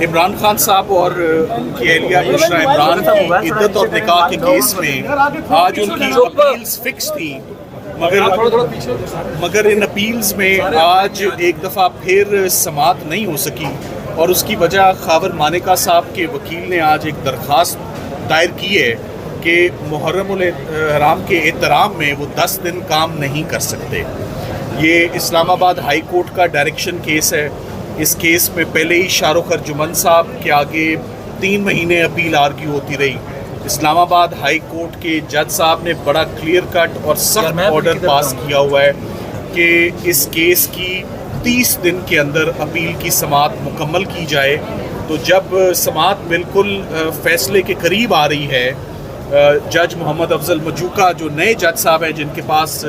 इमरान खान साहब और उनकी एहलिया बुशरा इमरान की इद्दत और निकाह के केस में आज उनकी अपील्स फिक्स थी, मगर इन अपील्स में आज एक दफ़ा फिर समाअत नहीं हो सकी और उसकी वजह खावर मानेका साहब के वकील ने आज एक दरख्वास्त दायर की है कि मुहर्रमुल हराम के एहतराम में वो 10 दिन काम नहीं कर सकते। ये इस्लामाबाद हाई कोर्ट का डायरेक्शन केस है। इस केस में पहले ही शाहरुख अर्जुमन साहब के आगे 3 महीने अपील आर्ग्यू होती रही। इस्लामाबाद हाई कोर्ट के जज साहब ने बड़ा क्लियर कट और सख्त ऑर्डर पास किया हुआ है कि इस केस की 30 दिन के अंदर अपील की समाअत मुकम्मल की जाए। तो जब समाअत बिल्कुल फैसले के करीब आ रही है, जज मोहम्मद अफजल मजूका जो नए जज साहब हैं जिनके पास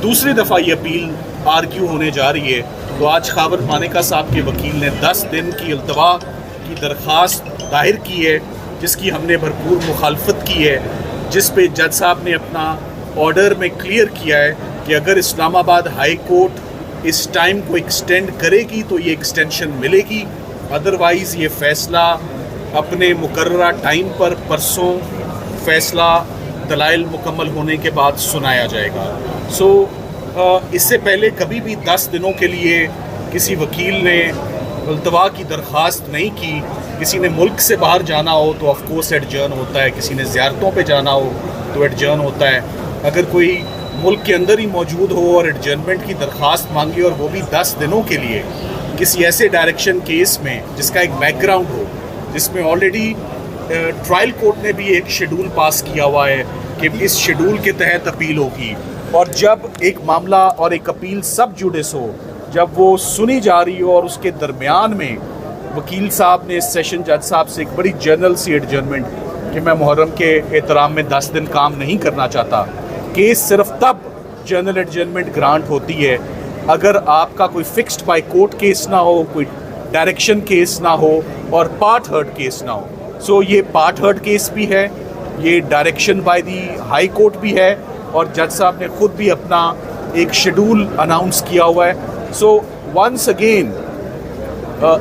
दूसरी दफ़ा ये अपील आर्ग्यू होने जा रही है, तो आज खावर मानेका साहब के वकील ने 10 दिन की इल्तवा की दरख्वास्त दायर की है, जिसकी हमने भरपूर मुखालफत की है, जिस पे जज साहब ने अपना ऑर्डर में क्लियर किया है कि अगर इस्लामाबाद हाई कोर्ट इस टाइम को एक्सटेंड करेगी तो ये एक्सटेंशन मिलेगी, अदरवाइज़ ये फ़ैसला अपने मुकर्ररा टाइम पर परसों फ़ैसला दलाइल मुकम्मल होने के बाद सुनाया जाएगा। इससे पहले कभी भी 10 दिनों के लिए किसी वकील ने इल्तवा की दरख्वास्त नहीं की। किसी ने मुल्क से बाहर जाना हो तो ऑफ कोर्स एडजर्न होता है, किसी ने ज़ियारतों पे जाना हो तो एडजर्न होता है। अगर कोई मुल्क के अंदर ही मौजूद हो और एडजर्नमेंट की दरख्वास्त मांगी और वो भी 10 दिनों के लिए किसी ऐसे डायरेक्शन केस में जिसका एक बैकग्राउंड हो, जिसमें ऑलरेडी ट्रायल कोर्ट ने भी एक शेड्यूल पास किया हुआ है कि इस शेड्यूल के तहत अपील होगी, और जब एक मामला और एक अपील सब जुडिस हो, जब वो सुनी जा रही हो और उसके दरमियान में वकील साहब ने सेशन जज साहब से एक बड़ी जनरल सी एडजर्नमेंट कि मैं मुहर्रम के एहतराम में 10 दिन काम नहीं करना चाहता। केस सिर्फ तब जनरल एडजर्नमेंट ग्रांट होती है अगर आपका कोई फिक्स्ड बाय कोर्ट केस ना हो, कोई डायरेक्शन केस ना हो और पार्ट हर्ड केस ना हो। सो ये पार्ट हर्ड केस भी है, ये direction by the high court भी है, और जज साहब ने खुद भी अपना एक शेड्यूल अनाउंस किया हुआ है। सो वंस अगेन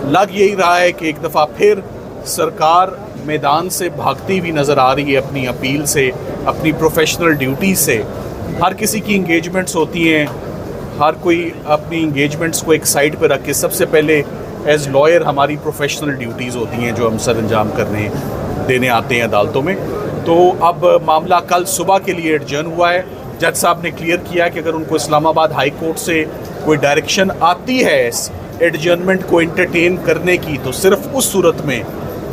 लग यही रहा है कि एक दफ़ा फिर सरकार मैदान से भागती हुई नज़र आ रही है अपनी अपील से, अपनी प्रोफेशनल ड्यूटी से। हर किसी की इंगेजमेंट्स होती हैं, हर कोई अपनी इंगेजमेंट्स को एक साइड पर रख के सबसे पहले एज़ लॉयर हमारी प्रोफेशनल ड्यूटीज़ होती हैं जो हम सर अंजाम करने देने आते हैं अदालतों में। तो अब मामला कल सुबह के लिए एडजर्न हुआ है। जज साहब ने क्लियर किया कि अगर उनको इस्लामाबाद हाई कोर्ट से कोई डायरेक्शन आती है एडजर्नमेंट को एंटरटेन करने की, तो सिर्फ उस सूरत में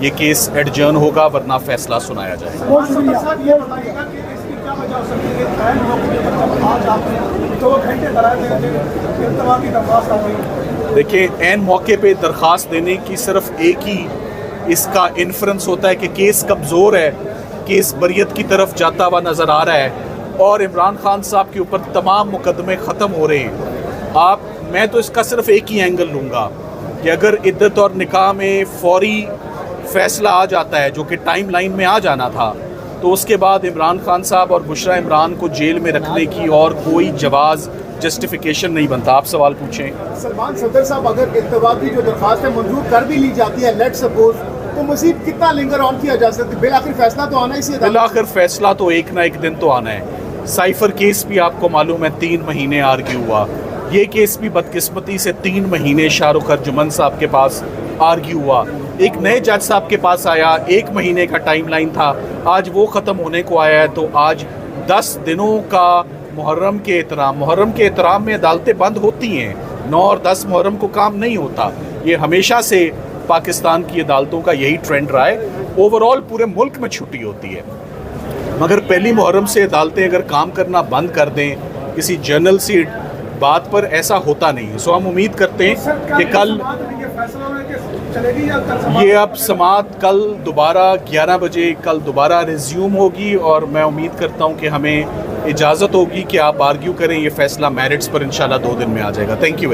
ये केस एडजर्न होगा, वरना फैसला सुनाया जाएगा। देखिए, ऐन मौके पे दरख्वास्त देने की सिर्फ एक ही इसका इन्फ्रेंस होता है कि केस कमज़ोर है, केस बरियत की तरफ जाता हुआ नज़र आ रहा है और इमरान खान साहब के ऊपर तमाम मुकदमे ख़त्म हो रहे हैं। मैं तो इसका सिर्फ एक ही एंगल लूँगा कि अगर इद्दत और निकाह में फौरी फ़ैसला आ जाता है, जो कि टाइम लाइन में आ जाना था, तो उसके बाद इमरान खान साहब और बुशरा इमरान को जेल में रखने की और कोई जवाज़ जस्टिफिकेशन नहीं बनता। आप सवाल पूछें। सलमान सदर साहब, अगर इत्तवा की जो दरख्वास्त है मंजूर कर भी ली जाती है, लेट सपोज, तो मज़ीद कितना लिंगर ऑन किया जा सकता है? बिलाखिर फैसला तो आना ही, बिलाखिर फैसला तो एक ना एक दिन तो आना है। साइफर केस भी आपको मालूम है 3 महीने आर्ग्यू हुआ। ये केस भी बदकिस्मती से 3 महीने शाहरुख अर्जुमन साहब के पास आर्ग्यू हुआ। एक नए जज साहब के पास आया, 1 महीने का टाइम लाइन था, आज वो ख़त्म होने को आया है। तो आज 10 दिनों का मुहर्रम के एहतराम में अदालतें बंद होती हैं। 9 और 10 मुहर्रम को काम नहीं होता। ये हमेशा से पाकिस्तान की अदालतों का यही ट्रेंड रहा है। ओवरऑल पूरे मुल्क में छुट्टी होती है, मगर पहली मुहर्रम से अदालतें अगर काम करना बंद कर दें किसी जनरल सी बात पर, ऐसा होता नहीं। सो हम उम्मीद करते हैं कि कल ये अब समाअत कल दोबारा 11 बजे कल दोबारा रिज्यूम होगी, और मैं उम्मीद करता हूँ कि हमें इजाज़त होगी कि आप आर्ग्यू करें। ये फ़ैसला मेरिट्स पर इंशाल्लाह 2 दिन में आ जाएगा। Thank you.